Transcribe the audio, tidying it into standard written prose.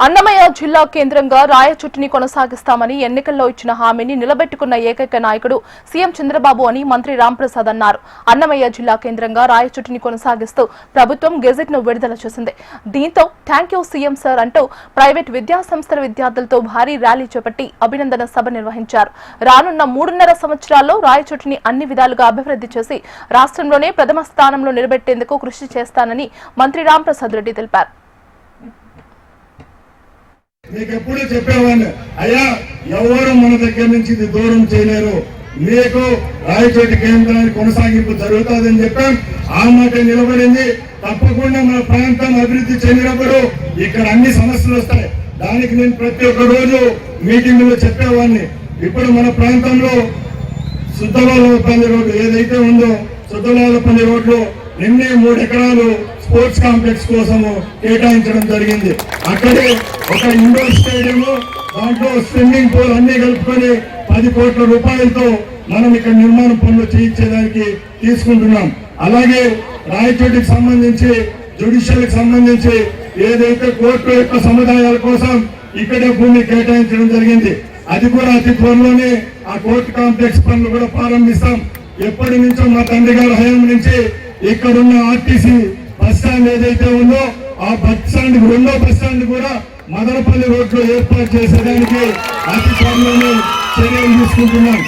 అన్నమయ్య జిల్లా కేంద్రంగా రాయచుట్టిని కొనసాగిస్తామని ఎన్నికల్లో ఇచ్చిన హామీని నిలబెట్టుకున్న ఏకైక నాయకుడు సీఎం చంద్రబాబు అని మంత్రి రాంప్రసాద్ అన్నారు. అన్నమయ్య జిల్లా కేంద్రంగా రాయచుట్టిని కొనసాగిస్తూ ప్రభుత్వం గెజెట్ ను విడుదల చేసింది. దీంతో థాంక్యూ సీఎం సార్ అంటూ ప్రైవేట్ విద్యాసంస్థల విద్యార్థులతో భారీ ర్యాలీ చేపట్టి అభినందన సభ నిర్వహించారు. రానున్న 3.5 సంవత్సరాల్లో రాయచుట్టిని అన్ని విధాలుగా అభివృద్ధి చేసి రాష్ట్రంలోనే ప్రథమ స్థానంలో నిలబెట్టేందుకు కృషి చేస్తానని మంత్రి రాంప్రసాద్ రెడ్డి తెలిపారు. మీకు ఎప్పుడు చెప్పేవాడిని, అయ్యా ఎవరు మన దగ్గర నుంచి ఇది దూరం చేయలేరు, మీకు రాయచోటి కేంద్రానికి కొనసాగింపు జరుగుతుందని చెప్పాం. ఆ మాట నిలబడింది. తప్పకుండా మన ప్రాంతం అభివృద్ధి చెందినప్పుడు ఇక్కడ అన్ని సమస్యలు వస్తాయి. దానికి నేను ప్రతి ఒక్క రోజు మీటింగ్ లో చెప్పేవాడిని. ఇప్పుడు మన ప్రాంతంలో సుద్దవాళ్ళపల్లి రోడ్డు ఏదైతే ఉందో, సుద్దవాళ్ళపల్లి రోడ్లు నిన్నే 3 ఎకరాలు స్పోర్ట్స్ కాంప్లెక్స్ కోసము కేటాయించడం జరిగింది. అక్కడే ఒక ఇండోర్ స్టేడియం, దాంట్లో స్విమ్మింగ్ పూల్ అన్ని కలుపుకొని 10 కోట్ల రూపాయలతో మనం ఇక్కడ నిర్మాణ పనులు చేయించేదానికి తీసుకుంటున్నాం. అలాగే రాయచోటికి సంబంధించి జ్యుడిషియల్ కి సంబంధించి ఏదైతే కోర్టు యొక్క సముదాయాల కోసం ఇక్కడే భూమి కేటాయించడం జరిగింది. అది కూడా అతి త్వరలోనే ఆ కోర్టు కాంప్లెక్స్ పనులు కూడా ప్రారంభిస్తాం. ఎప్పటి నుంచో మా తండ్రి గారి హయాం నుంచి ఇక్కడున్న ఆర్టీసీ బస్ స్టాండ్ ఏదైతే ఉందో ఆ బస్ స్టాండ్ 2వ బస్ స్టాండ్ కూడా మదనపల్లి రోడ్లో ఏర్పాటు చేసేదానికి అతి త్వరలోనే చర్యలు తీసుకుంటున్నాం.